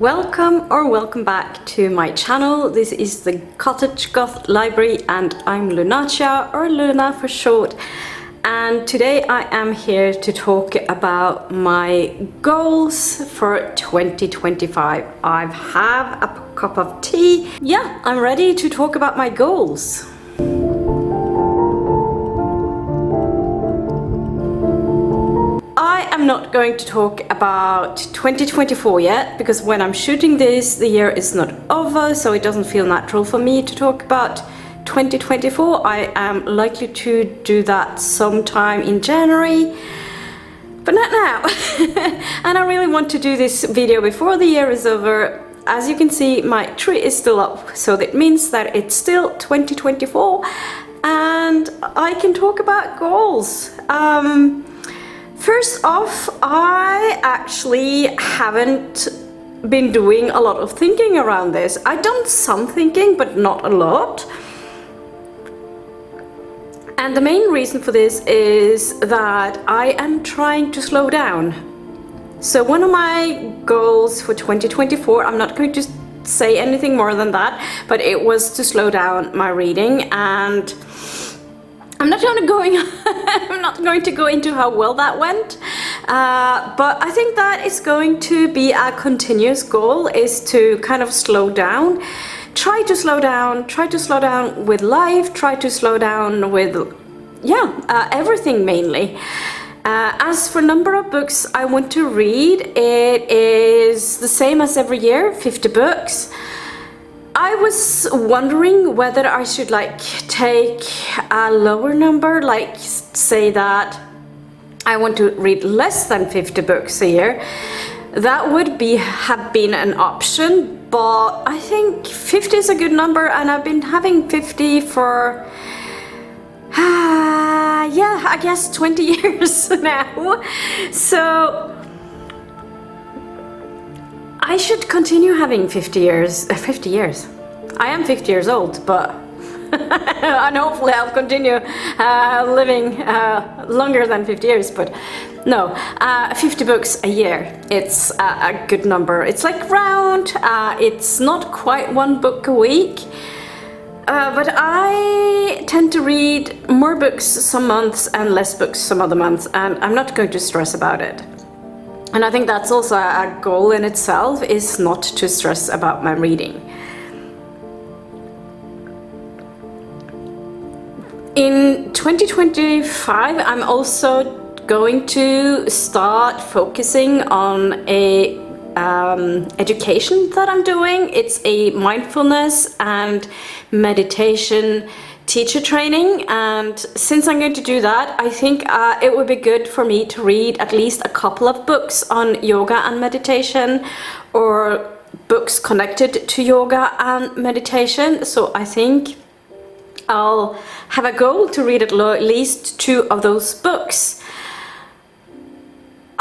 Welcome back to my channel. This is the Cottagegoth Library and I'm Lunacia, or Luna for short. And today I am here to talk about my goals for 2025. I have a cup of tea. Yeah, I'm ready to talk about my goals. I'm not going to talk about 2024 yet, because when I'm shooting this, the year is not over, so it doesn't feel natural for me to talk about 2024. I am likely to do that sometime in January, but not now. And I really want to do this video before the year is over. As you can see, my tree is still up, so that means that it's still 2024 and I can talk about goals. First off, I actually haven't been doing a lot of thinking around this. I've done some thinking, but not a lot. And the main reason for this is that I am trying to slow down. So one of my goals for 2024, I'm not going to say anything more than that, but it was to slow down my reading, and I'm not going to go into how well that went, but I think that is going to be a continuous goal, is to kind of slow down, try to slow down with life, try to slow down with, everything mainly. As for number of books I want to read, it is the same as every year, 50 books. I was wondering whether I should take a lower number, say that I want to read less than 50 books a year. That would have been an option, but I think 50 is a good number, and I've been having 50 for I guess 20 years now. So I should continue having 50 years. I am 50 years old, but and hopefully I'll continue living longer than 50 years, but no, 50 books a year, it's a good number. It's round, it's not quite one book a week, but I tend to read more books some months and less books some other months, and I'm not going to stress about it. And I think that's also a goal in itself, is not to stress about my reading. In 2025, I'm also going to start focusing on a education that I'm doing. It's a mindfulness and meditation teacher training, and since I'm going to do that, I think it would be good for me to read at least a couple of books on yoga and meditation, or books connected to yoga and meditation. So I think I'll have a goal to read at least 2 of those books.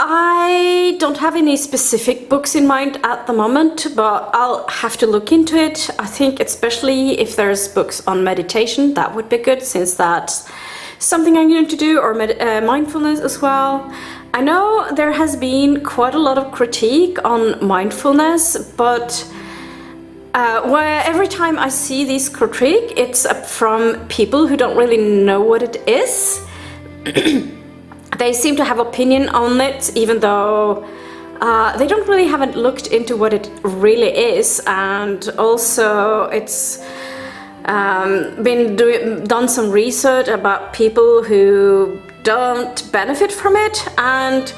I don't have any specific books in mind at the moment, but I'll have to look into it. I think especially if there's books on meditation, that would be good, since that's something I'm going to do, or mindfulness as well. I know there has been quite a lot of critique on mindfulness, but every time I see this critique, it's from people who don't really know what it is. They seem to have opinion on it, even though they don't really haven't looked into what it really is. And also it's done some research about people who don't benefit from it, and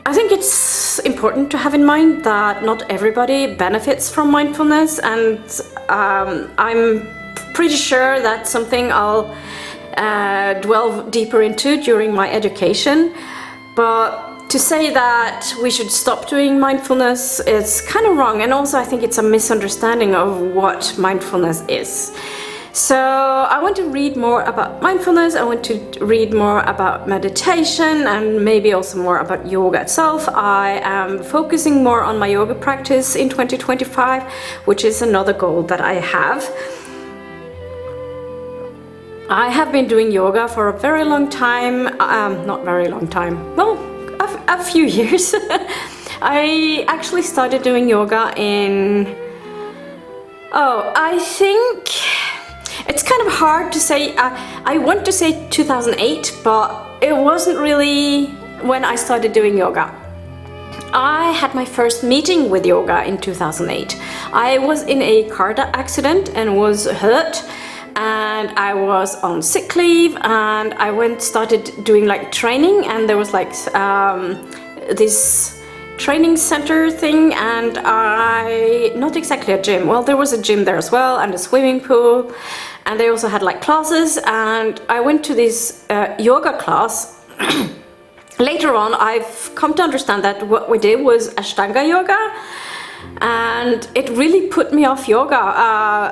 I think it's important to have in mind that not everybody benefits from mindfulness, and I'm pretty sure that's something I'll delve deeper into during my education. But to say that we should stop doing mindfulness is kind of wrong, and also I think it's a misunderstanding of what mindfulness is. So I want to read more about mindfulness, I want to read more about meditation, and maybe also more about yoga itself. I am focusing more on my yoga practice in 2025, which is another goal that I have. I have been doing yoga for a very long time, not very long time, well, a few years. I actually started doing yoga in, I think it's kind of hard to say. I want to say 2008, but it wasn't really when I started doing yoga. I had my first meeting with yoga in 2008. I was in a car accident and was hurt, and I was on sick leave, and I started doing like training, and there was like this training center thing, and not exactly a gym, well, there was a gym there as well, and a swimming pool, and they also had like classes, and I went to this yoga class. Later on, I've come to understand that what we did was Ashtanga yoga, and it really put me off yoga,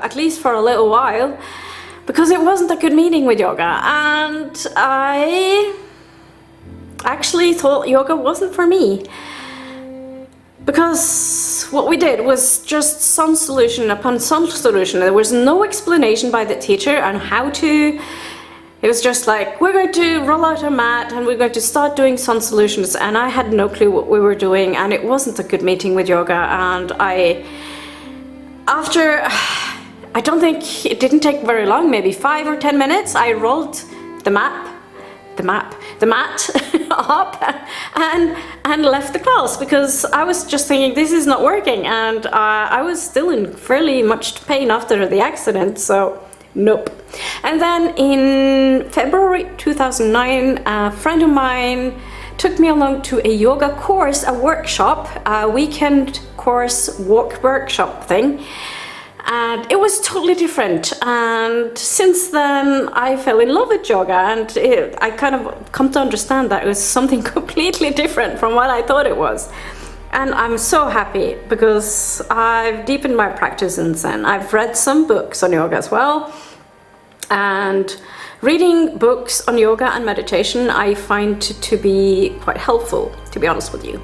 at least for a little while, because it wasn't a good meeting with yoga, and I actually thought yoga wasn't for me. Because what we did was just some solution upon some solution. There was no explanation by the teacher on how to. It was just like, we're going to roll out a mat and we're going to start doing sun solutions, and I had no clue what we were doing, and it wasn't a good meeting with yoga. And I don't think it didn't take very long, maybe 5 or 10 minutes, I rolled the mat up and left the class, because I was just thinking this is not working, and I was still in fairly much pain after the accident, so nope. And then in February 2009, a friend of mine took me along to a yoga course, a workshop, a weekend course workshop thing, and it was totally different. And since then I fell in love with yoga, and I kind of come to understand that it was something completely different from what I thought it was. And I'm so happy because I've deepened my practice since then. I've read some books on yoga as well, and reading books on yoga and meditation I find to be quite helpful, to be honest with you.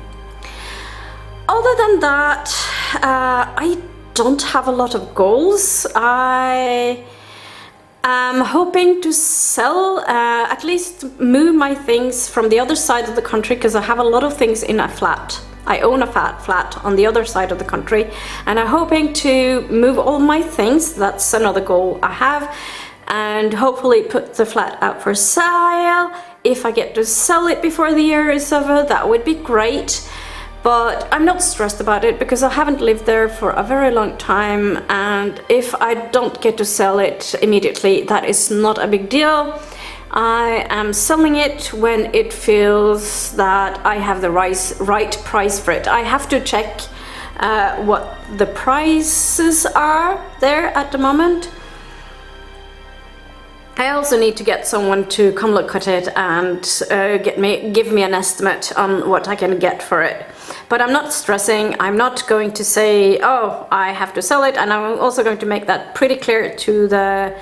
Other than that, I don't have a lot of goals. I am hoping to sell, at least move my things from the other side of the country, because I have a lot of things in a flat. I own a flat on the other side of the country, and I'm hoping to move all my things. That's another goal I have, and hopefully put the flat out for sale. If I get to sell it before the year is over, that would be great. But I'm not stressed about it because I haven't lived there for a very long time, and if I don't get to sell it immediately, that is not a big deal. I am selling it when it feels that I have the right price for it. I have to check what the prices are there at the moment. I also need to get someone to come look at it and give me an estimate on what I can get for it. But I'm not stressing. I'm not going to say, oh, I have to sell it, and I'm also going to make that pretty clear to the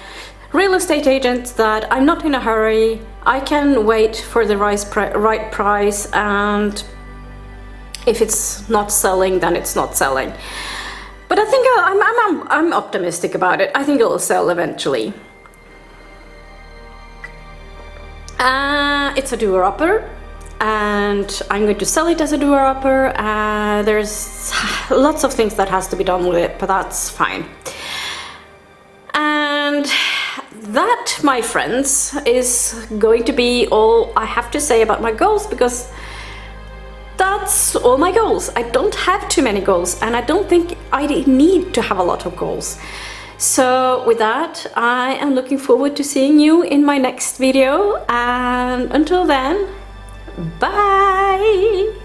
real estate agents that I'm not in a hurry. I can wait for the right price, and if it's not selling, then it's not selling. But I think I'm optimistic about it. I think it'll sell eventually. It's a doer-upper, and I'm going to sell it as a doer-upper. There's lots of things that has to be done with it, but that's fine. And that, my friends, is going to be all I have to say about my goals, because that's all my goals. I don't have too many goals, and I don't think I need to have a lot of goals. So with that, I am looking forward to seeing you in my next video, and until then, bye!